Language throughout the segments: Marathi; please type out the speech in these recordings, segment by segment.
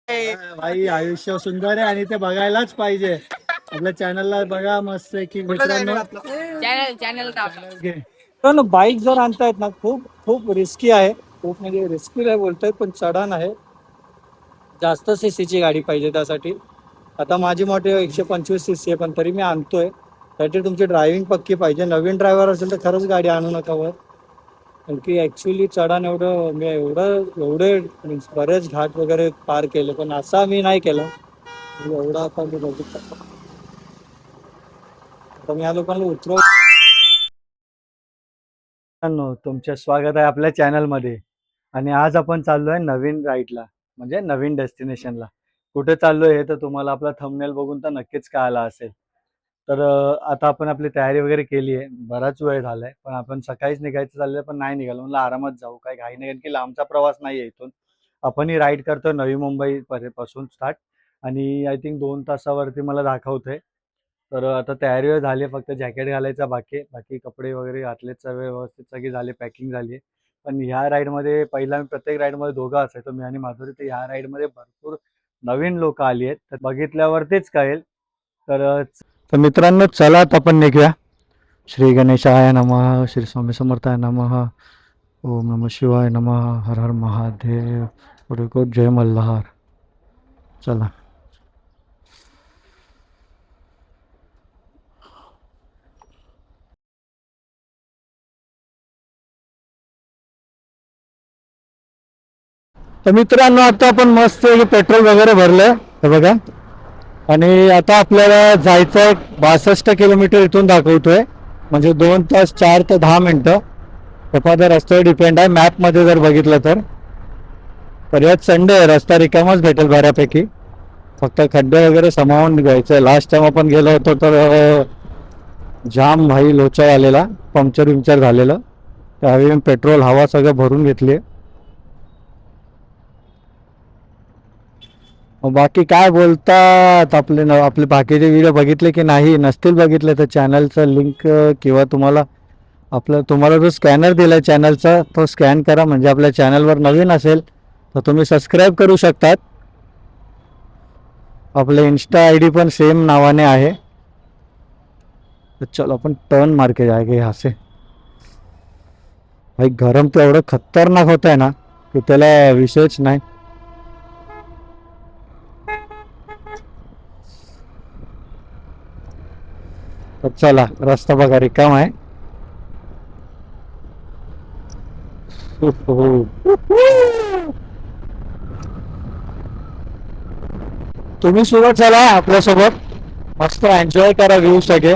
भाई आयुष्य सुंदर आहे आणि ते बघायलाच पाहिजे. आपल्या चॅनलला बघा मस्त की मित्रांनो बाईक जर आणतायत ना खूप खूप रिस्की आहे. खूप म्हणजे रिस्की नाही बोलतायत पण चढण आहे. जास्त सीसीची गाडी पाहिजे त्यासाठी. आता माझी मोठी 125 सीसी आहे पण तरी मी आणतोय. त्यासाठी तुमची ड्रायव्हिंग पक्की पाहिजे. नवीन ड्रायव्हर असेल तर खरंच गाडी आणू नका वर. कारण की ऍक्च्युली चढण एवढं मी एवढे बरेच घाट वगैरे पार केले पण असा मी नाही केला एवढा. आता मी बघितलं आता मी या लोकांना उतरव. तुमचे स्वागत आहे आपल्या चॅनलमध्ये. आणि आज आपण चाललोय नवीन राईडला म्हणजे नवीन डेस्टिनेशनला. कुठे चाललोय हे तर तुम्हाला आपला थंबनेल बघून तर नक्कीच कळालं असेल. तर आता आपण आपली तयारी वगैरे केली आहे. बराच वेळ झालाय पण आपण सकाळीच निघायचं चाललंय पण नाही निघालो. म्हणलं आरामात जाऊ, काही घाई नाही कारण की लांबचा प्रवास नाही आहे इथून. आपण ही राईड करतो नवी मुंबई पासून स्टार्ट आणि आय थिंक 2 तासावरती मला दाखवतंय. तर आता तयारी झाली आहे, फक्त जॅकेट घालायचा बाकी आहे. बाकी कपडे वगैरे घातलेत, सगळे व्यवस्थित सगळी झाली, पॅकिंग झाली आहे. पण ह्या राईडमध्ये पहिला मी प्रत्येक राईडमध्ये दोघं असायचो, मी आणि माधुरी. तर ह्या राईडमध्ये भरपूर नवीन लोक आली आहेत, तर बघितल्यावरतीच कळेल. तर मित्रांनो चला आता आपण निघूया. श्री गणेशाय नमः, श्री स्वामी समर्थाय नमः, ओम नमः शिवाय नमः, हर हर महादेव, जय मल्हार. चला. तर मित्रांनो आता आपण मस्त पेट्रोल वगैरे भरलंय हे बघा. आणि आता आपल्याला जायचं 62 किलोमीटर इथून दाखवतोय, म्हणजे 2 तास 4 ते 10 मिनिटं. एखाद्या रस्त्यावर डिपेंड आहे. मॅपमध्ये जर बघितलं तर यात संडे आहे, रस्ता रिकामाच भेटेल बऱ्यापैकी. फक्त खड्डे वगैरे समावून घ्यायचं. लास्ट टाइम आपण गेलो होतो तर जाम भाई लोचा आलेला, पंक्चर झालेलं. त्यावेळी मी पेट्रोल हवा सगळं भरून घेतली. बाकी काय बोलतात आपले बाकीचे व्हिडिओ बघितले की नाही, नसतील बघितले तर चॅनलचं लिंक किंवा तुम्हाला जो स्कॅनर दिलाय चॅनलचा तो स्कॅन करा. म्हणजे आपल्या चॅनलवर नवीन असेल तर तुम्ही सबस्क्राईब करू शकतात. आपलं इंस्टा ID पण सेम नावाने आहे. तर चलो आपण टर्न मार के जाएंगे यहाँ से. भाई गरम तर एवढं खतरनाक होत आहे ना की त्याला विषयच नाही. तर चला रस्ता बघा रिकाम आहे. तुम्ही सुद्धा चला आपल्यासोबत, मस्त एन्जॉय करा व्ह्यू सगळे.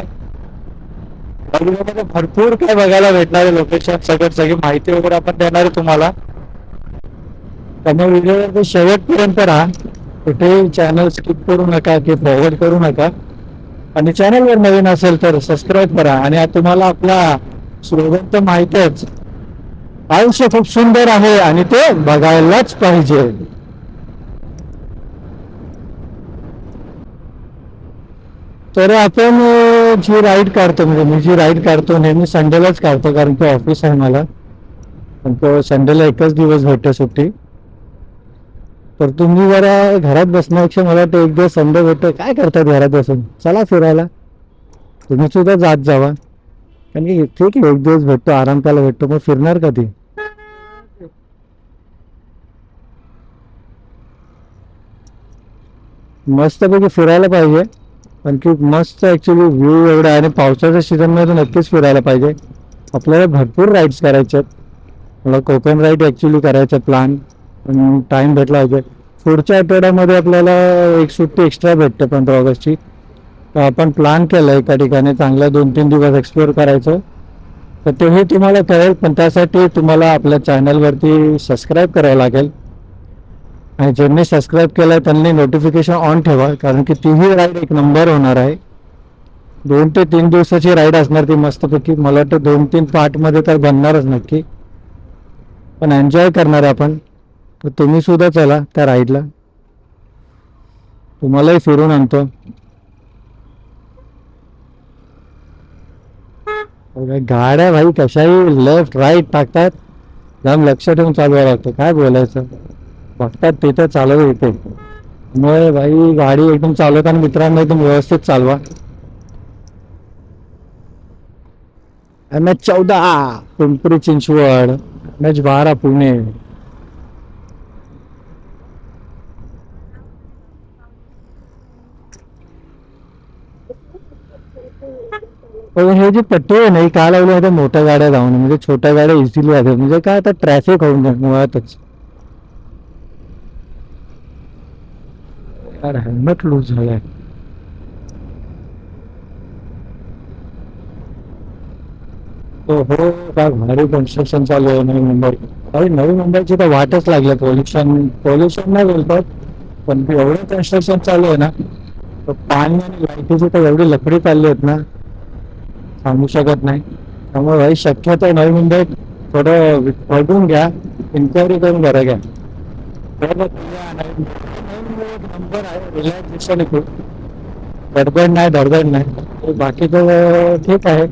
भरपूर काय बघायला भेटणार आहे. लोकेशन सगळी माहिती वगैरे आपण देणार आहे तुम्हाला. त्यामुळे व्हिडिओ शेवटपर्यंत राहा. कुठेही चॅनल स्किप करू नका की फॉरवर्ड करू नका. आणि चॅनलवर नवीन असेल तर सबस्क्राईब करा. आणि तुम्हाला आपला स्लोगन तर माहितीच, आयुष्य खूप सुंदर आहे आणि ते बघायलाच पाहिजे. तर आपण जी राईड काढतो, म्हणजे मी जी राईड काढतो नेहमी संडेलाच काढतो, कारण की ऑफिस आहे मला. पण तो संडेला एकच दिवस भेटतो सुट्टी. तर तुम्ही जरा घरात बसण्यापेक्षा मला वाटतं एक दिवस संडे भेटतो, काय करतात घरात बसून, चला फिरायला. तुम्ही सुद्धा जात जावा. कारण की ठीक आहे एक दिवस भेटतो, आराम करायला भेटतो, मग फिरणार कधी. मस्तपैकी फिरायला पाहिजे. पण की मस्त ॲक्च्युली व्ह्यू एवढा आहे. आणि पावसाच्या सीझनमध्ये नक्कीच फिरायला पाहिजे. आपल्याला भरपूर राईड्स करायचे आहेत. मला कोकण राईड ॲक्च्युली करायचं प्लॅन, पण टाईम भेटला पाहिजे. पुढच्या आठवड्यामध्ये आपल्याला एक सुट्टी एक्स्ट्रा भेटते 15 ऑगस्टची. तर आपण प्लॅन केलं एका ठिकाणी चांगला 2-3 दिवस एक्सप्लोअर करायचं. तर तेही तुम्हाला कळेल, पण त्यासाठी तुम्हाला आपल्या चॅनलवरती सबस्क्राईब करावं लागेल. आणि ज्यांनी सबस्क्राईब केलं आहे त्यांनी नोटिफिकेशन ऑन ठेवा, कारण की तीही राईड एक नंबर होणार आहे. 2 ते 3 दिवसाची राईड असणार ती मस्तपैकी. मला वाटतं 2-3 पार्टमध्ये तर बनणारच नक्की, पण एन्जॉय करणार आहे आपण. तर तुम्ही सुद्धा चला त्या राईडला, तुम्हालाही फिरून आणतो. गाड्या भाई कशाही लेफ्ट राईट टाकतात, जाम लक्ष ठेवून चालवायला लागतं. काय बोलायचं, बघतात तिथं चालू येते. होय भाई, गाडी एकदम चालवताना मित्रांनो एकदम व्यवस्थित चालवा. NH 14 Pimpri Chinchwad, NH 12 Pune. पण हे जी पट्टी आहे ना, ही काय लावली आहे मोठ्या गाड्या जाऊन, म्हणजे छोट्या गाड्या इझिली आहेत, म्हणजे काय आता ट्रॅफिक होऊन जाईल मुळातच. यार हेल्मेट लूज झालाय. हो हो, काय भारी कन्स्ट्रक्शन चालू आहे नवी मुंबई. अरे नवी मुंबईची तर वाटच लागली. पोल्युशन पोल्युशन नाही बोलतात, पण एवढं कन्स्ट्रक्शन चालू आहे ना, तर पाणी आणि लाईटीची तर एवढी लफडी चालली आहेत ना, सांगू शकत नाही. त्यामुळे भाई शक्यतो नवी मुंबईत थोडं बघून घ्या, इन्क्वायरी करून बरं घ्या. नंबर आहे, रिलॅक्सेशन आहे खूप. गडबड नाही, धडबड नाही, बाकी तर ठीक आहे.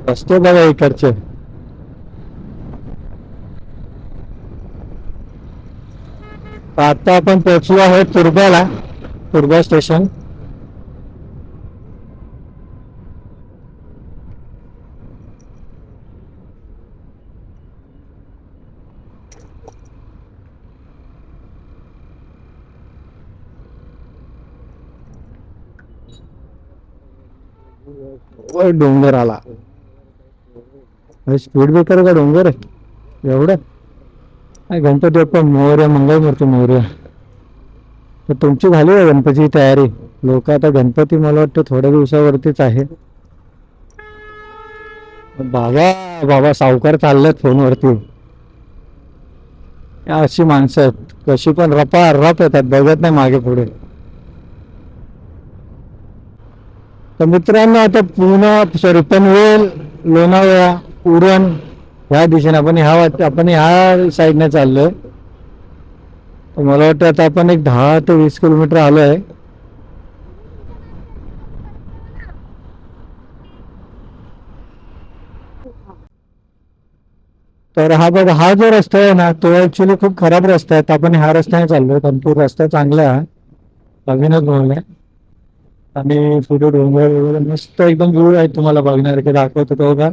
रस्ते बघा इकडचे. आता आपण पोहोचलो आहोत तुर्ब्याला, तुर्बा स्टेशन. वर डोंगर आला. स्पीड ब्रेकर का डोंगर आहे एवढं. गणपती बाप्पा मोरया, मंगळमूर्ती मोरया. तर तुमची झाली आहे गणपतीची तयारी? लोक आता गणपती मला वाटतं थोड्या दिवसावरतीच आहे. बाबा बाबा सावकार चाललेत फोनवरती. या अशी माणसं आहेत, कशी पण रपा रप येतात, बघत नाही मागे पुढे. तर मित्रांनो आता पुणे, सॉरी पनवेल, लोणावळा, उरण ह्या दिशेने आपण ह्या साईडने चाललोय. तर मला वाटतं आता आपण एक 10 ते 20 किलोमीटर आलो आहे. तर हा बघा, हा जो रस्ता आहे ना, तो ऍक्च्युली खूप खराब रस्ता आहे. तर आपण ह्या रस्त्याने चाललोय, पण तो रस्ता चांगला आहे, नवीनच बनवलाय. आणि पुढे डोंगर वगैरे मस्त एकदम व्ह्यू आहे, तुम्हाला बघण्यासारखे दाखवतो तो का.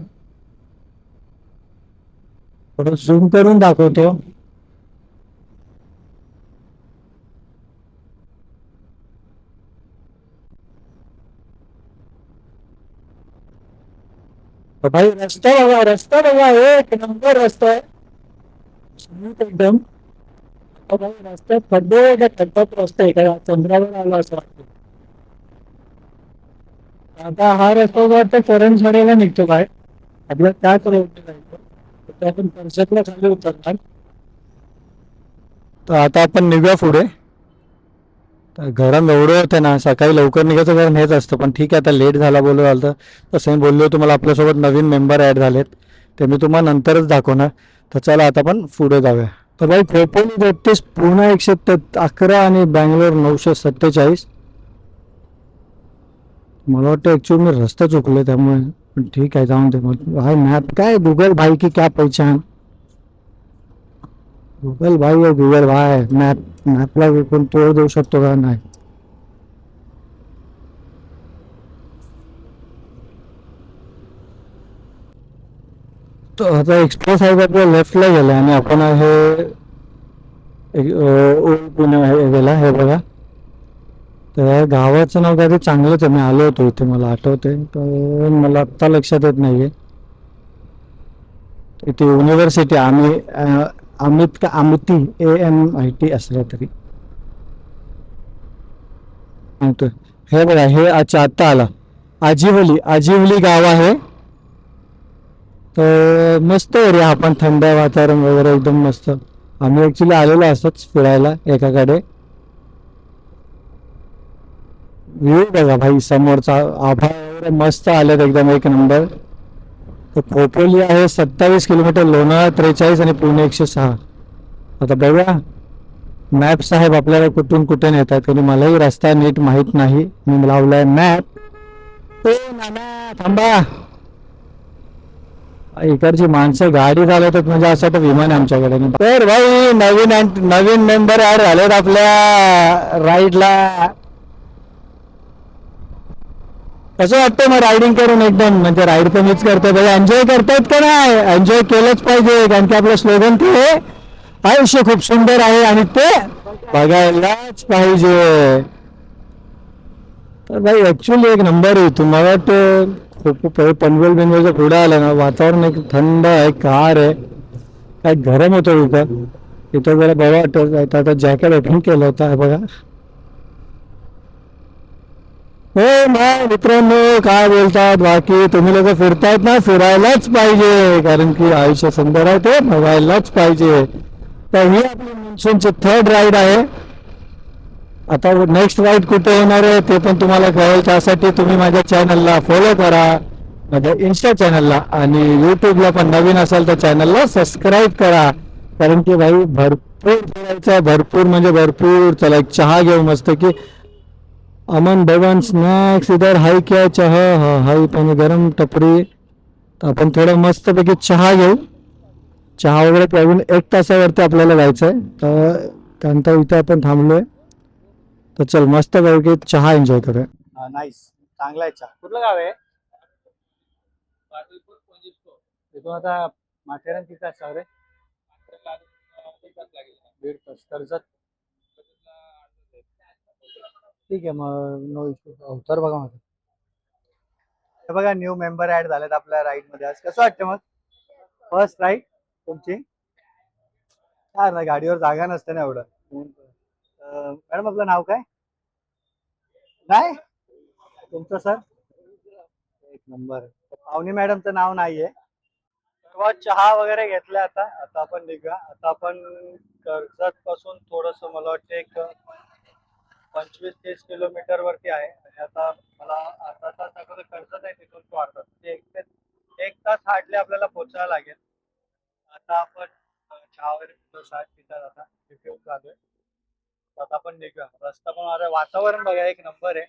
थोडं झूम करून दाखवतो. तर भाई रस्ता बघा, रस्ता बघा, एक नंबर रस्ता आहे, स्मूथ एकदम. तर भाई रस्त्यात खड्डे का खड्ड्यात रस्ता आहे का, चंद्रावर आला असं वाटतं. आता हा रस्ता वाटतं करंजवाड्याला निघतो काय, आपल्याला त्याच रोडने जायचं. तर ते आपण कर्जतला खाली उतरणार. तर आता आपण निघूया पुढे. तर गरम एवढं होतं ना, सकाळी लवकर निघायचं कारण हेच असतं, पण ठीक आहे आता लेट झाला बोलू झालं तर. तसं मी बोललो तुम्हाला आपल्यासोबत नवीन मेंबर ॲड झालेत, ते मी तुम्हाला नंतरच दाखवणार. तर चला आता आपण पुढे जाऊया. तर भाई खोपोली 32, पुणे 111 आणि बँगलोर 947. मला वाटतं ॲक्च्युअली मी रस्ता चुकलो त्यामुळे, पण ठीक आहे जाऊन दे. मग भाई मॅप काय, गूगल भाई की क्या पहचान. गूगल भाई आहे, गूगल भाई. मॅपला कोण तोड देऊ शकतो का? नाही. तर आता एक्सप्रेस हायवे आपल्या लेफ्टला गेला आणि आपण आहे ओल्ड पुणे हे गेला, हे बघा. तर या गावाचं नाव काहीतरी चांगलंच आहे, मी आलो होतो इथे, मला आठवते, तर मला आत्ता लक्षात येत नाहीये. इथे युनिव्हर्सिटी अमित का अमिती, AMIT असलं तरी सांगतोय. हे बघा, हे अच्छा आत्ता आला. आजिवली, आजिवली गाव आहे. तर मस्त एरिया, आपण थंड वातावरण वगैरे एकदम मस्त. आम्ही ऍक्च्युली आलेलो असंच फिरायला एकाकडे. व्ह्यू बघा भाई, समोरचा आभाळ वगैरे मस्त आलेत एकदम एक नंबर. तर खोपोली आहे 27 किलोमीटर, लोणावळा 43 आणि पुणे 106. आता बघा मॅप साहेब आपल्याला कुठून कुठे नेतात, कारण मलाही रस्ता नीट माहीत नाही. मी लावलाय मॅप. ओ नाना थांबा. इकडची माणसं गाडी चालवतात म्हणजे असं तर विमान आहे आमच्याकडे. तर भाई नवीन नवीन मेंबर ऍड झालेत आपल्या राईडला. कसं वाटतं मग रायडिंग करून? एकदम म्हणजे राईड तर मीच करतोय भाई. एन्जॉय करतायत का नाही? एन्जॉय केलंच पाहिजे कारण की आपलं स्लोगन ते आहे, आयुष्य खूप सुंदर आहे आणि ते बघायलाच पाहिजे. तर भाई ऍक्च्युली एक नंबर आहे. तुम्हाला वाटतं खूप पनवेल बिनवेलचं पुढे आलं ना, वातावरण एक थंड आहे, कार आहे. काय गरम होतं इथं. इथं जरा बरं वाटत. आता जॅकेट ओपन केलं होतं, हे बघा. हो नाही मित्रांनो, काय बोलतात बाकी? तुम्ही लोक फिरतायत ना, फिरायलाच पाहिजे कारण की आयुष्य सुंदर आहे, ते बघायलाच पाहिजे. तर ही आपली मान्सूनची थर्ड राईड आहे. आता नेक्स्ट राईड कुठे होणार आहे ते पण तुम्हाला कळेल. त्यासाठी तुम्ही माझ्या चॅनलला फॉलो करा, माझ्या इन्स्टा चॅनलला, आणि यूट्यूबला पण नवीन असाल तर चॅनलला सबस्क्राईब करा. कारण की भाई भरपूर फिरायचं आहे, भरपूर म्हणजे भरपूर. चला एक चहा घेऊ मस्त की. अमन भवन स्नॅक्स इधर हाय क्या चहा? हा हाय पण गरम टपरी. तर आपण थोडं मस्तपैकी चहा घेऊ. चहा वगैरे पिऊन 1 तासावरती आपल्याला जायचं आहे. तर त्यानंतर इथे आपण थांबलोय. तर चल मस्त पैकी चहा एन्जॉय करूया. नाईस, चांगला आहे चहा. कुठलं गाव आहे? तिथून आता माथेरान किती असणार रे? दीड तास. कर्जत ठीक आहे मग, नो इश्यू. तर बघा माझं, हे बघा न्यू मेंबर ऍड झालेत आपल्या राईड मध्ये. आज कसं वाटतं मग? फर्स्ट राईड तुमची? हा ना, गाडीवर जागा नसते ना एवढं. मॅडम आपलं नाव काय? नाही तुमचं सर? एक नंबर. पावनी मॅडमचं नाव नाहीये. तेव्हा चहा वगैरे घेतला. आता आता आपण निघा. आता आपण कर्जत पासून थोडस, मला वाटतं एक 25-30 किलोमीटर वरती आहे. आणि आता मला अर्धा तास अगोदर कर्जत आहे, तिथून तो अर्धा तास, एक तास हार्डली आपल्याला पोहोचायला लागेल. आता आपण चहा वगैरे पितो, शाळेत पितात. आता रिफ्यूज झालोय. आता आपण निघूया. रस्ता पण, अरे वातावरण बघा एक नंबर आहे.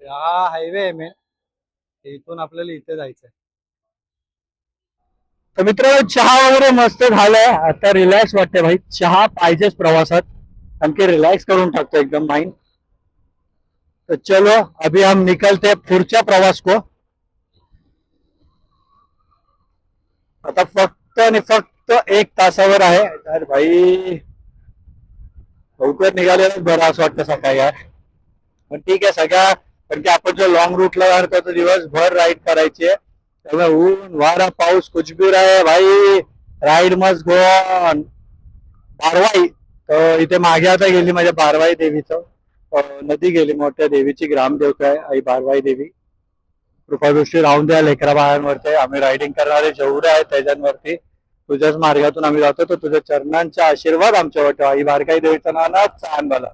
हा हायवे आहे मेन, इथून आपल्याला इथे जायचंय. तर मित्रांनो चहा वगैरे मस्त झालाय. आता रिलॅक्स वाटते भाई. चहा पाहिजेच प्रवासात, आणखी रिलॅक्स करून टाकतो एकदम माइंड. तो चलो अभी हम निकलते पुढच्या प्रवास को. आता फक्त आणि फक्त 1 तासावर आहे. तर भाई लवकर निघालेलं बरं असं वाटतं सकाळी यार. पण ठीक आहे सगळ्या, कारण की आपण जो लॉंग रूटला जातो तो दिवसभर राईड करायची आहे. त्यामुळे ऊन वारा पाऊस कुछ भी रहे भाई, राईड मस्ट गो ऑन. बारवाई, तर इथे मागे आता गेली माझ्या बारवाई देवीचं नदी गेली. मोठ्या देवीची ग्रामदेवता आहे आई बारवाई देवी. कृपादृष्टी राहून द्या लेकरा बाळांवरती. आम्ही रायडिंग करणारे जेवढे आहेत त्याच्यावरती. तुझ्याच मार्गातून आम्ही जातो, तर तुझ्या चरणांचा आशीर्वाद आमच्यावर ठेवा. आई बारकाई देवीचं नाव छान मला.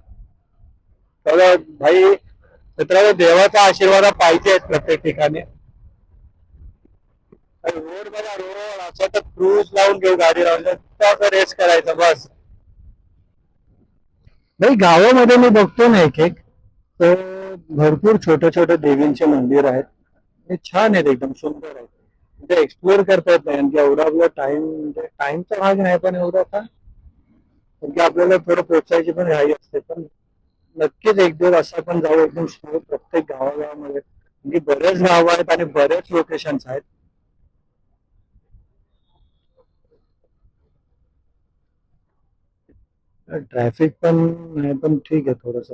तर भाई मित्रांनो, देवाचा आशीर्वाद पाहिजे प्रत्येक ठिकाणी. रोड बघा, रोड असं तर क्रूज लावून घेऊ गाडी लावून, असं रेस करायचं बस. नाही गावामध्ये मी बघतो ना एक एक, तर भरपूर छोटे छोटे देवींचे मंदिर आहेत. हे छान आहेत, एकदम सुंदर आहेत. ते एक्सप्लोअर करता येत नाही, म्हणजे एवढा आपला टाइम, म्हणजे टाइमचा भाग नाही पण एवढा का, म्हणजे आपल्याला थोडं पोचायची पण घाई असते. पण नक्कीच एक दिवस असं पण जाऊ एकदम प्रत्येक गावागावामध्ये, म्हणजे बरेच गाव आहेत आणि बरेच लोकेशन्स आहेत. ट्रॅफिक पण नाही, पण ठीक आहे थोडस.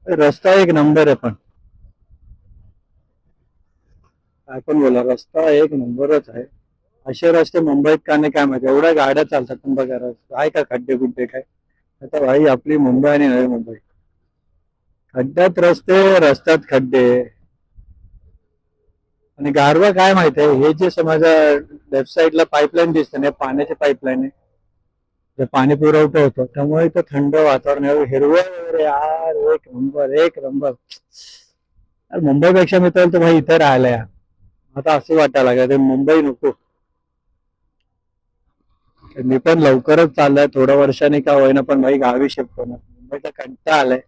रस्ता एक नंबर आहे. पण काय पण बोला, रस्ता एक नंबरच आहे. असे रस्ते मुंबईत का नाही काय माहिती, एवढ्या गाड्या चालतात पण बघा रस्ता आहे का खड्डे गुड्डे काय. आता भाई आपली मुंबई आणि नवी मुंबई, खड्ड्यात रस्ते, रस्त्यात खड्डे. आणि गारवा काय माहिती आहे, हे जे माझ्या लेफ्ट साईडला पाईपलाईन दिसते ना, पाण्याची पाईपलाईन आहे. जे पाणी पुरवठा होतो त्यामुळे इथं थंड वातावरण, हिरवळ वगैरे यार एक नंबर एक नंबर. मुंबईपेक्षा मित्रांनो तर भाई इथे राहायला या. आता असं वाटायला लागलं ते मुंबई नको. मी पण लवकरच चाललोय, थोड्या वर्षांनी का होईना पण भाई गावी शिफ्ट होणार. मुंबईचा कंटाळा आलाय.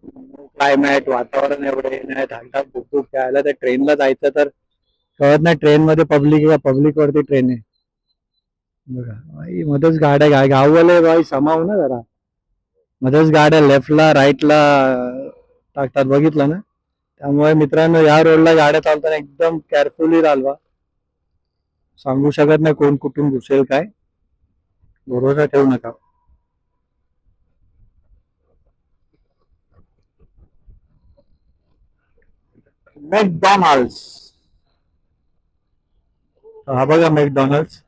क्लायमॅट, वातावरण एवढे नाही, धाकधाक धुकधुक खेळायला त्या ट्रेनला जायचं तर कळत नाही, ट्रेन मध्ये पब्लिक आहे का पब्लिक वरती ट्रेन आहे. बघा भाई मध्येच गाड्या गाववाले भाई समाव ना जरा, मध्येच गाड्या लेफ्टला राईटला टाकतात बघितलं ना. त्यामुळे मित्रांनो या रोडला गाड्या चालताना एकदम केअरफुली चालवा. सांगू शकत नाही कोण कुठून घुसेल काय, भरोसा ठेवू नका. मॅकडॉनल्ड्स, हा बघा मॅकडॉनल्ड्स.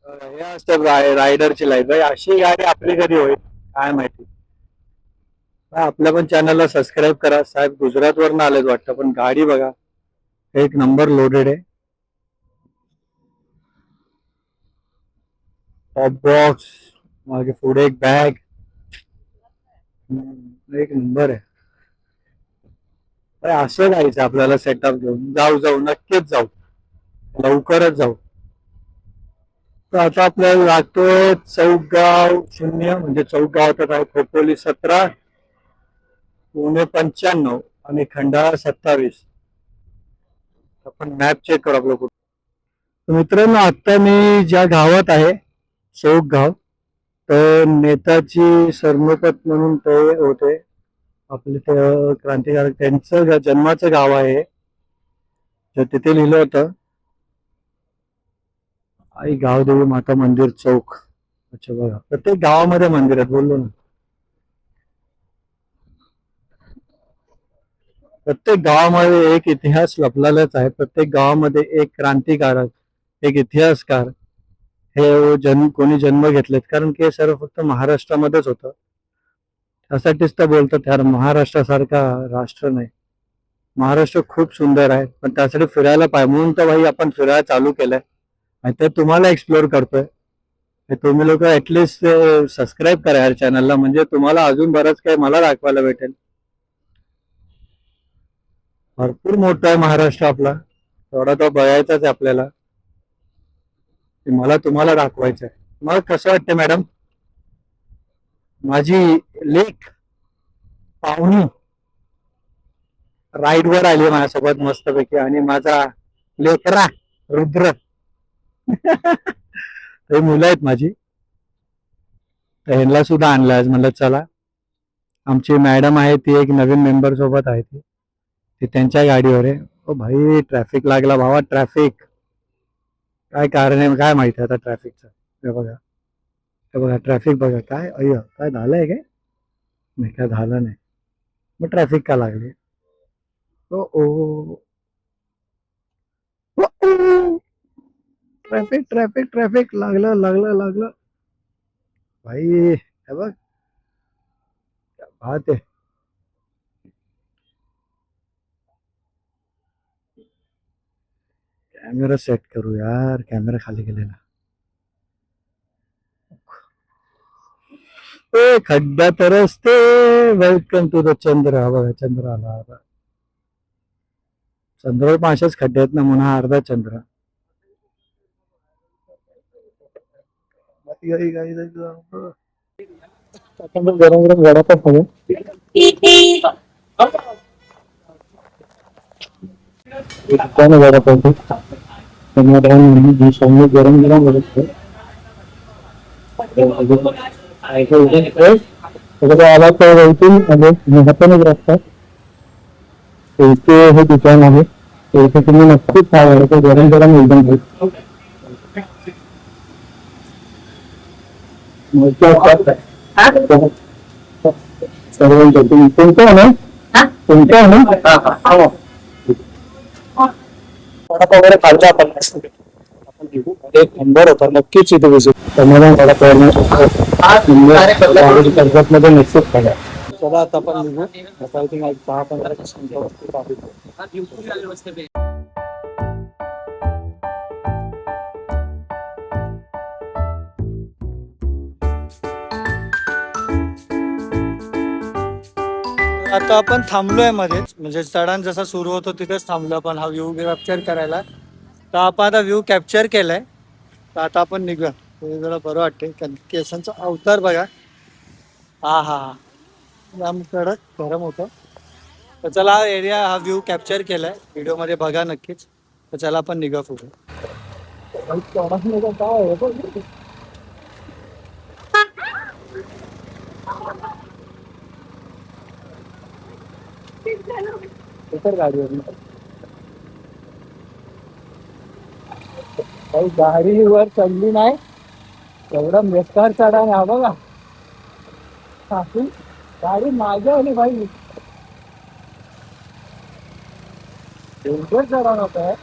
हे असतं रायडरची लाईफ भाई, अशी गाडी आपली कधी होईल काय माहिती. आपल्या पण चॅनलला सबस्क्राईब करा. साहेब गुजरात वरनं आलेत वाटतं, पण गाडी बघा एक नंबर लोडेड आहे. टॉप बॉक्स, मागे पुढे एक बॅग, एक नंबर आहे. असं जायचं आपल्याला सेटअप घेऊन. जाऊ जाऊ नक्कीच जाऊ, लवकरच जाऊ. तर आता आपल्याला लागतोय चौकगाव 0, म्हणजे चौकगाव तर आहे खोपोली 17, पुणे 95 आणि खंडाळा 27. आपण मॅप चेक करू आपलं कुठं. तर मित्रांनो आता मी ज्या गावात आहे चौकगाव, तर नेताजी सरनोबत म्हणून ते होते आपले ते क्रांतिकारक, त्यांचं जन्माचं गाव आहे. तर तिथे लिहिलं होतं आई गावदेवी माता मंदिर चौक. अच्छा बघा, प्रत्येक गावामध्ये मंदिर आहेत बोललो ना. प्रत्येक गावामध्ये एक इतिहास लपलेलाच आहे. प्रत्येक गावामध्ये एक क्रांतिकारक, एक इतिहासकार हे कोणी जन्म घेतलेत, कारण की हे सर्व फक्त महाराष्ट्रामध्येच होतं. त्यासाठीच तर बोलतात यार, महाराष्ट्रासारखा राष्ट्र नाही. महाराष्ट्र खूप सुंदर आहे, पण त्यासाठी फिरायला पाहिजे, म्हणून तर भाई आपण फिरायला चालू केलंय आणि ते तुम्हाला एक्सप्लोर करतोय. तुम्ही लोक ऍटलिस्ट सबस्क्राईब करा यार चॅनलला, म्हणजे तुम्हाला अजून बरंच काही मला दाखवायला भेटेल. भरपूर मोठा आहे महाराष्ट्र आपला, थोडा तो बघायचाच आहे आपल्याला. मला तुम्हाला दाखवायचं आहे. मग कसं वाटतं मॅडम, माझी लेक पाहुणी राईड वर आली माझ्यासोबत मस्तपैकी, आणि माझा लेकरा रुद्र ते मुलं आहेत माझी, तर ह्यांना सुद्धा आणलं आज. म्हणलं चला, आमची मॅडम आहे ती एक नवीन मेंबर सोबत आहे, ती त्यांच्या गाडीवर आहे. ओ भाई ट्रॅफिक लागला भावा, ट्रॅफिक काय कारण आहे काय माहिती आता ट्रॅफिकचं. हे बघा, हे बघा ट्रॅफिक बघा, काय अय्य काय झालंय काय, नाही काय झालं नाही, मग ट्रॅफिक का लागली. ओ ओ ट्रॅफिक ट्रॅफिक ट्रॅफिक लागलं लागलं लागलं भाई. हे बघ क्या बात आहे. कॅमेरा सेट करू यार, कॅमेरा खाली गेलेला. खड्ड्यात रस्ते, वेलकम टू द चंद्र. हा बघा चंद्र आला. चंद्रावर पण अशाच खड्डे आहेत ना, म्हणून हा अर्धा चंद्र. गरम गरम वडापाव खाऊ. वडापाव गरम गरम वडापाव आला तर हातानेच रस्ता इथे हे दुकान आहे, इथे तुम्ही नक्कीच खावा, गरम गरम एकदम तुमचं आहे ना, तुमचं आहे ना वडापाव वगैरे खायचा आपण. एक नंबर होता, नक्कीच इथे विजिट समाधान वडापाव मध्ये नक्कीच खायला. चला आता आपण निघू, आता इथे 10-15 मिनिटं. आता आपण थांबलोय मध्येच, म्हणजे चढण जसा सुरू होतो तिथेच थांबलो आपण हा व्ह्यू कॅप्चर करायला. तर आपण आता व्ह्यू कॅप्चर केलाय तर आता आपण निघूया. हे जरा बरं वाटते कारण केसांचा अवतार बघा. हा हा हा, जाम कडक गरम होतं. तर चला हा एरिया हा व्ह्यू कॅप्चर केलाय व्हिडिओ मध्ये बघा नक्कीच. तर चला आपण निघा पुढे. काय आहे बघ. इतर गाडीवर काही गाडीवर चढली नाही. एवढा बेकार चढा ना बघा. काकू, गाडी मागे आली भाई. डेंजर चढा नव्हता.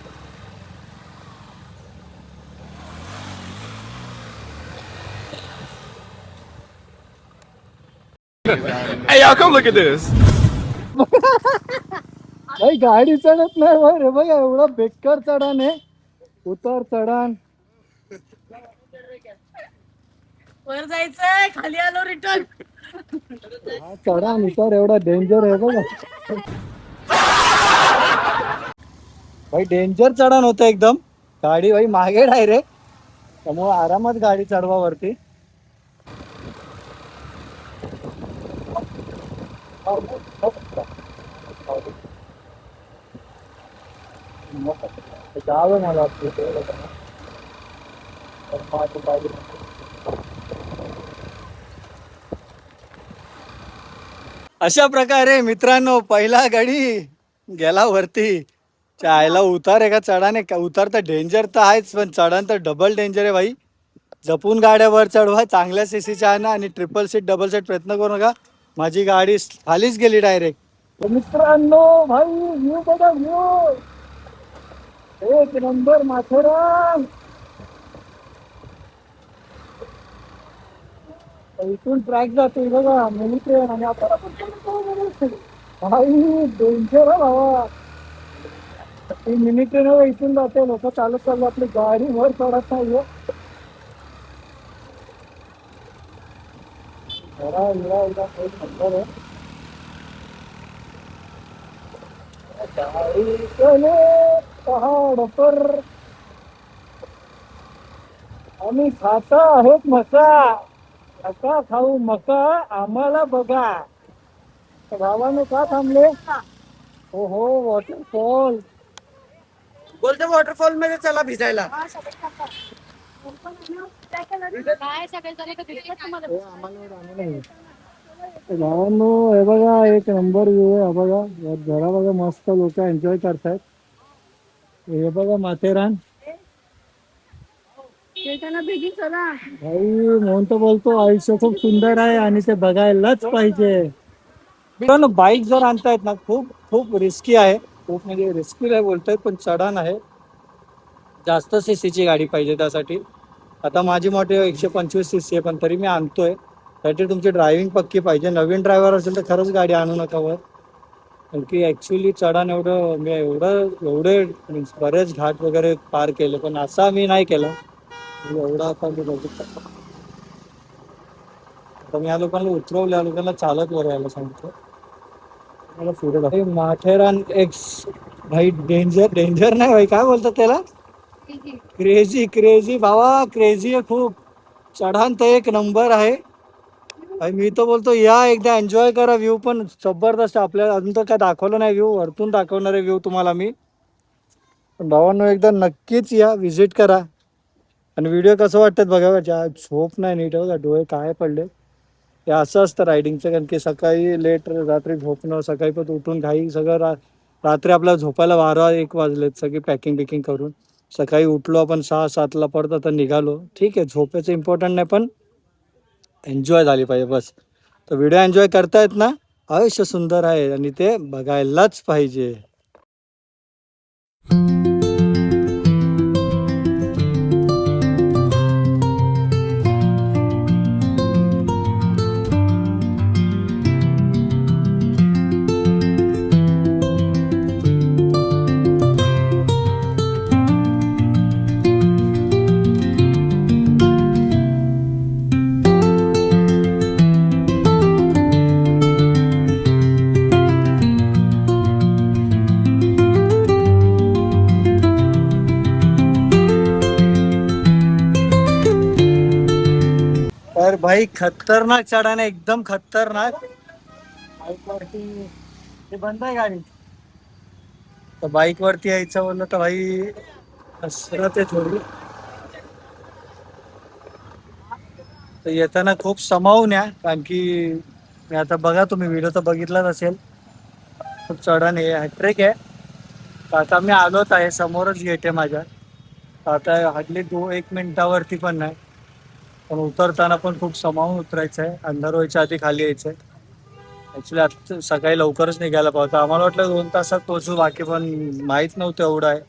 Hey, y'all, come look at this. भाई गाडी चढत नाही भाई रे बघा. एवढा बेकार चढान आहे. उतार चढान. वर जायचंय, खाली आलो रिटर्न. हा चढान उतार एवढा डेंजर आहे बघा. भाई डेंजर चढान होतं एकदम. गाडी भाई मागे डायरेक्ट. त्यामुळे आरामात गाडी चढवा वरती. जावं मला अशा प्रकारे मित्रांनो पहिला गडी गेला वरती. चायला उतार आहे का चढाने का. उतार तर डेंजर तर आहेच पण चढान तर डबल डेंजर आहे भाई. जपून गाड्या वर चढवा. चांगल्या सीसीच्या आणा आणि ट्रिपल सीट डबल सीट प्रयत्न करू नका. माझी गाडी खालीच गेली डायरेक्ट. मित्रांनो भाई व्ह्यू बघा व्ह्यू. एक नंबर माथेरान. इथून ट्रॅक जाते बघा मिनी ट्रेन आणि आता भाई डेंजर आहे बाबा. ती मिनी ट्रेन इथून जाते. लोक चालत चालू आपली गाडी वर चढत नाहीये. गाडी चले पहाड पर आम्ही खाता आहेत मका. नका खाऊ मका आम्हाला बघा. भावाने का थांबले. हो हो वॉटरफॉल. बोलते वॉटरफॉल मध्ये चला भिजायला. भावांनो हे बघा एक नंबर व्ह्यू आहे. हा बघा जरा बघा मस्त लोक एन्जॉय करतायत. हे बघा माथेरान. भाई म्हणून तर बोलतो आयुष्य खूप सुंदर आहे आणि ते बघायलाच पाहिजे. मित्रांनो बाईक जर आणतायत ना खूप खूप रिस्की आहे. खूप म्हणजे रिस्की नाही बोलतायत पण चढान आहे. जास्त सीसीची गाडी पाहिजे त्यासाठी. आता माझी मोठी 125 सीसी आहे पण तरी मी आणतोय. त्यासाठी तुमची ड्रायव्हिंग पक्की पाहिजे. नवीन ड्रायव्हर असेल तर खरंच गाडी आणू नका वर. कारण की ऍक्च्युली चढान एवढं मी एवढे बरेच घाट वगैरे पार केले पण असा मी नाही केला. एवढा आता मी बघितलं. आता मी या लोकांना उतरवल्या लोकांना चालत वर यायला सांगतो. मला पुढे माथेरान एक्स भाई डेंजर डेंजर नाही भाई काय बोलतात त्याला. क्रेझी क्रेझी भावा क्रेझी आहे खूप. चढान तर एक नंबर आहे. भाई मी तर बोलतो या एकदा एन्जॉय करा. व्ह्यू पण जबरदस्त. आपल्याला अजून तर काय दाखवलं नाही व्ह्यू. वरतून दाखवणार आहे व्ह्यू तुम्हाला मी. पण भावांनो एकदा नक्कीच या व्हिजिट करा. आणि व्हिडिओ कसं वाटतात बघा. झोप नाही नीट बघा डोळे काय पडले. हे असं असतं रायडिंगचं कारण की सकाळी लेट रात्री झोपणं सकाळी पण उठून घाई सगळं रात्री आपल्याला झोपायला 12-1 वाजलेत सगळी पॅकिंग बिकिंग करून. सकाळी उठलो आपण 6-7ला परत आता निघालो. ठीक आहे झोपेचं इम्पॉर्टंट नाही पण एन्जॉय झाली पाहिजे बस. तर व्हिडिओ एन्जॉय करतायत ना. आयुष्य सुंदर आहे आणि ते बघायलाच पाहिजे. तर भाई खतरनाक चढाण आहे, एकदम खतरनाक. बाईक वरती ते बंद आहे गाडी. तर बाईक वरती यायचं बोललं तर भाई कसरत आहे थोडी. तर येताना खूप समावून या, कारण की मी आता बघा, तुम्ही व्हिडिओ तर बघितलाच असेल, खूप चढण आहे, ट्रेक आहे. तर आता मी आलोच आहे, समोरच गेट आहे माझ्या. तर आता हार्डली 1 मिनिटावरती पण नाही, पण उतरताना पण खूप समावून उतरायचं आहे, अंधार व्हायच्या आधी खाली यायचं आहे. ॲक्च्युली आता सकाळी लवकरच निघायला पाहतं, आम्हाला वाटलं 2 तासात पोहोचू, बाकी पण माहीत नव्हतं एवढं आहे,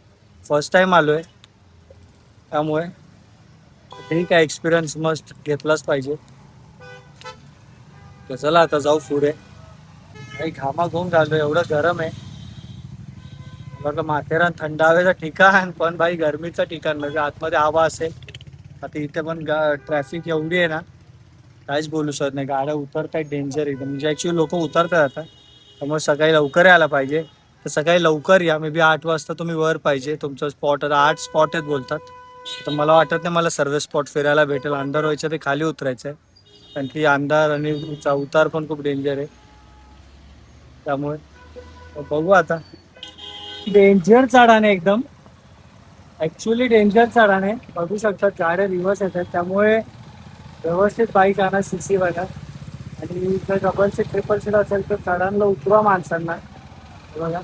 फर्स्ट टाइम आलो आहे. त्यामुळे ठीक आहे, एक्सपिरियन्स मस्त घेतलाच पाहिजे. तर चला आता जाऊ पुढे. काही घामाघूम झालो, एवढं गरम आहे. मला वाटलं माथेरान थंड हवेचं ठिकाण, पण भाई गरमीचं ठिकाण, म्हणजे आतमध्ये हवा असेल. आता इथे पण ट्रॅफिक एवढी आहे ना, काहीच बोलू शकत नाही. गाड्या उतरतायत डेंजर एकदम, म्हणजे ॲक्च्युली लोक उतरतात आता. त्यामुळे सकाळी लवकर यायला पाहिजे. तर सकाळी लवकर या, मे बी 8 वाजता तुम्ही वर पाहिजे. तुमचं स्पॉट आता 8 स्पॉट आहेत बोलतात. तर मला वाटत नाही मला सर्व स्पॉट फिरायला भेटेल. अंधार व्हायचं ते खाली उतरायचं आहे, कारण की अंधार आणि उतार पण खूप डेंजर आहे. त्यामुळे बघू आता. डेंजर चढाण आहे एकदम, ॲक्च्युली डेंजर चढाण आहे. बघू शकतात गाड्या रिव्हर्स येतात, त्यामुळे व्यवस्थित बाईक आणा, सीसी बघा. आणि जर डबल सीट ट्रिपल सीट असेल तर चढाणला उतरवा माणसांना. हे बघा,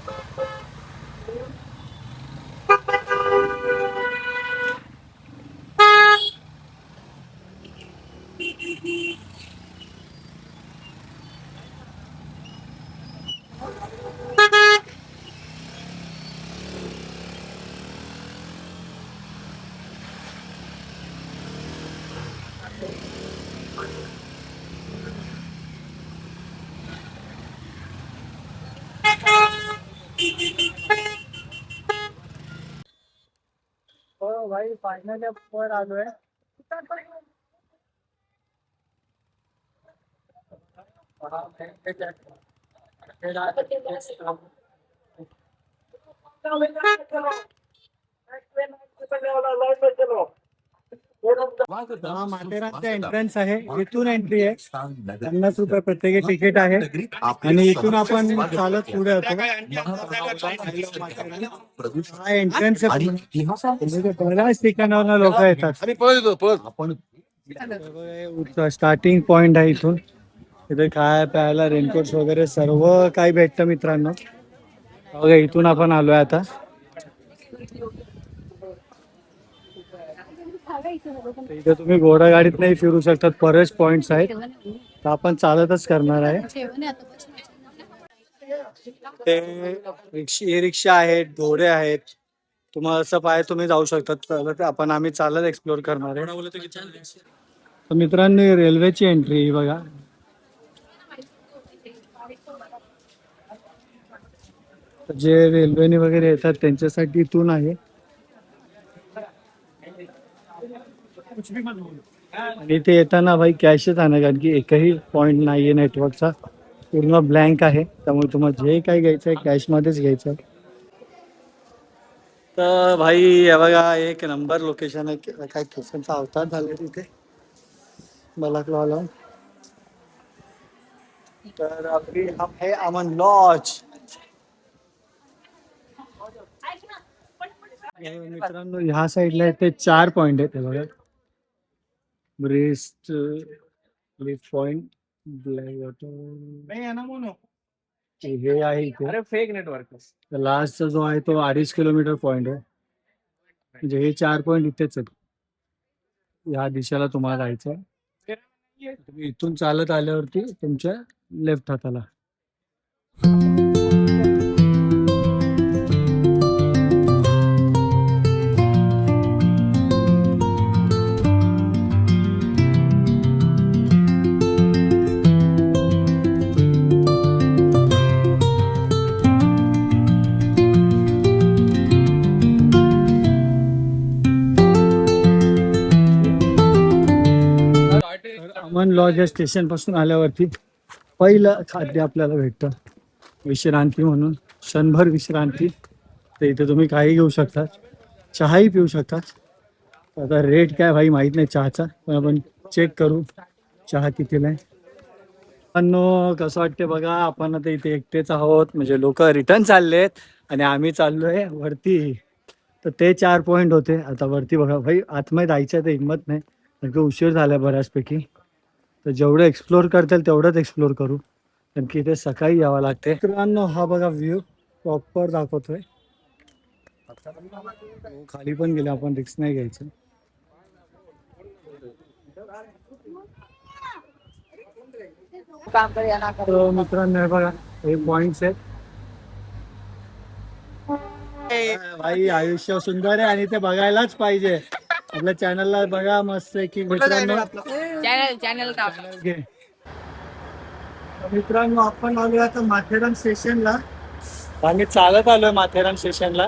हो भाई, फायनली वर आलोय. हा माथेरानचा एंट्रन्स आहे, इथून एंट्री आहे. 50 रुपये प्रत्येकी तिकीट आहे, आणि इथून आपण चालत पुढे होतो. हा एंट्रन्स बऱ्याच ठिकाणावर लोक येतात. स्टार्टिंग पॉइंट आहे इथून. इथे खाय प्यायला रेनकोट्स वगैरे सर्व काही भेटतं मित्रांनो. बघा, इथून आपण आलोय आता. इथे तुम्ही घोडा गाडीत नाही फिरू शकतात, बरेच पॉइंट्स आहेत. तर आपण चालतच करणार आहे. ते ई रिक्षा आहेत, घोडे आहेत. तुम्हाला असं पाहिजे तुम्ही जाऊ शकतात. चालत आम्ही चालत एक्सप्लोर करणार आहे. तर मित्रांनो, रेल्वेची एंट्री बघा. जे रेल्वेने वगैरे येतात त्यांच्यासाठी इथून आहे. आणि ते येताना भाई कॅशच आणा, कारण की एकही पॉइंट नाहीये नेटवर्कचा, पूर्ण ब्लँक आहे. त्यामुळे तुम्हाला जे काही घ्यायचं आहे कॅश मध्येच घ्यायचं आहे. तर भाई हे बघा, एक नंबर लोकेशन आहे. काय केसांचा अवतार झाले तिथे बलाकला. तर आपली हम है अमन लॉज. मित्रांनो, ह्या साईडला ते 4 पॉइंट आहेत. हे बघा, breast, lift point, black water, हे आहे इथे. Fake network. लास्टचा जो आहे तो 2.5 किलोमीटर पॉइंट आहे. म्हणजे हे 4 पॉइंट इथेच आहेत. ह्या दिशेला तुम्हाला जायचं. तुम्ही इथून चालत आल्यावरती तुमच्या लेफ्ट हाताला. अमन लॉज या स्टेशन पासून आल्यावरती पहिलं खाद्य आपल्याला भेटतं विश्रांती म्हणून, क्षणभर विश्रांती. तर इथे तुम्ही काही घेऊ शकता, चहाही पिऊ शकतात. आता रेट काय भाई माहित नाही चहाचा, पण आपण चेक करू. चहा कितीला आहे? पण कसं वाटते बघा, आपण आता इथे एकटेच आहोत, म्हणजे लोक रिटर्न चाललेत आणि आम्ही चाललोय वरती. तर ते 4 पॉइंट होते. आता वरती बघा भाई, आतमध्ये जायचं तर हिंमत नाही, कारण की उशीर झाला बऱ्याचपैकी. तर जेवढं एक्सप्लोर करता येईल तेवढंच एक्सप्लोर करू, कारण की इथे सकाळी यावं लागते. मित्रांनो हा बघा व्ह्यू प्रॉपर दाखवतोय. खाली पण गेले, आपण रिस्क नाही घ्यायचं. तर मित्रांनो हे बघा, हे पॉइंट्स आहेत. भाई आयुष्य सुंदर आहे आणि ते बघायलाच पाहिजे. आपल्या चॅनलला बघा मस्त आहे की मित्रांनो. घे. तर मित्रांनो आपण आलोय आता माथेरान स्टेशनला. आम्ही चालत आलोय माथेरान स्टेशनला.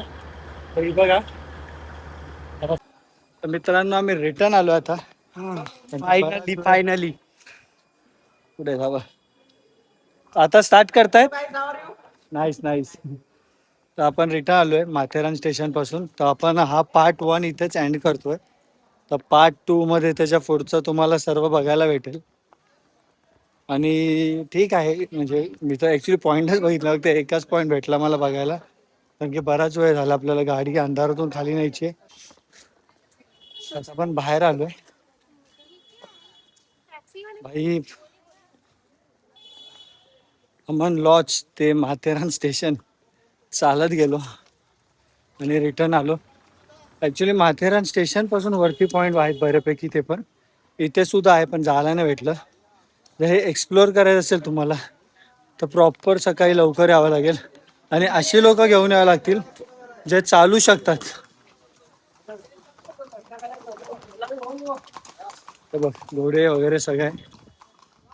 तरी बघा. तर मित्रांनो आम्ही रिटर्न आलो आता. फायनली कुठे जावं आता स्टार्ट करतायत. Nice nice. तर आपण रिटर्न आलोय माथेरान स्टेशन पासून. तर आपण हा पार्ट 1 इथेच एंड करतोय. तर पार्ट 2 मध्ये त्याच्या पुढचं तुम्हाला सर्व बघायला भेटेल. आणि ठीक आहे, म्हणजे मी तर ऍक्च्युली पॉईंटच बघितला, फक्त एकच पॉईंट भेटला मला बघायला, कारण की बराच वेळ झाला आपल्याला गाडी अंधारातून खाली न्यायची. आपण बाहेर आलोय भाई. अमन लॉज ते माथेरान स्टेशन चालत गेलो आणि रिटर्न आलो. ऍक्च्युली माथेरान स्टेशन पासून वरती पॉईंट आहेत बऱ्यापैकी, ते पण इथे सुद्धा आहे, पण जायला नाही भेटलं. जर हे एक्सप्लोअर करायचं असेल तुम्हाला तर प्रॉपर सकाळी लवकर यावं लागेल आणि अशी लोक घेऊन यावं लागतील जे चालू शकतात. तर बघ घोडे वगैरे सगळे.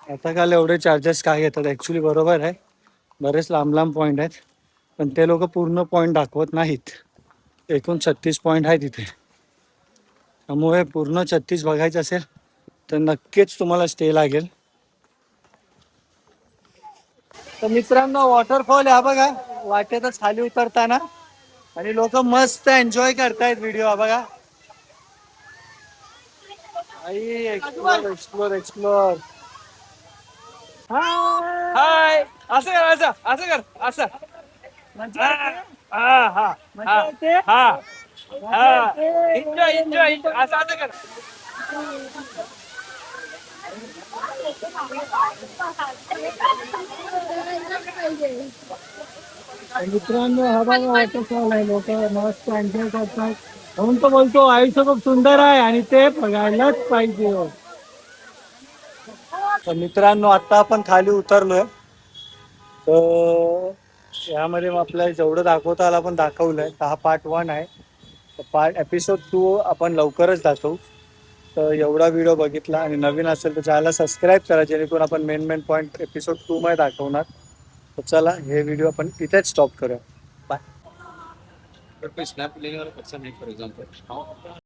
आता काल एवढे चार्जेस काय घेतात? ऍक्च्युली बरोबर आहे, बरेच लांब लांब पॉईंट आहेत, पण ते लोक पूर्ण पॉईंट दाखवत नाहीत. एकूण 36 पॉईंट आहेत इथे, त्यामुळे पूर्ण 36 बघायचं असेल तर नक्कीच तुम्हाला स्टे लागेल. तर मित्रांनो वॉटरफॉल हा बघा वाटेतच खाली उतरताना, आणि लोक मस्त एन्जॉय करतायत व्हिडिओ. हा बघा एक्सप्लोर एक्सप्लोर एक्सप्लोर. हाय असं कर असं असं कर असं हा हा हा हा एन्जॉय एन्जॉय असं असं कर. मित्रांनो हा बघा वॉटरफॉल आहे, लोक मस्त एन्जॉय करतात. म्हणून तो बोलतो आयुष्य खूप सुंदर आहे आणि ते बघायलाच पाहिजे. तर मित्रांनो आता आपण खाली उतरलोय. तर यामध्ये आपल्याला जेवढं दाखवता आलं आपण दाखवलंय. तर हा पार्ट 1 आहे. तर पार्ट एपिसोड 2 आपण लवकरच दाखवू. तर एवढा व्हिडिओ बघितला आणि नवीन असेल तर चॅनलला सबस्क्राईब करा, जेणेकरून आपण मेन पॉईंट एपिसोड 2 मध्ये दाखवणार. तर चला हे व्हिडिओ आपण इथेच स्टॉप करूया. बाय. स्नॅप लेने वाला पर्सन है फॉर एग्जांपल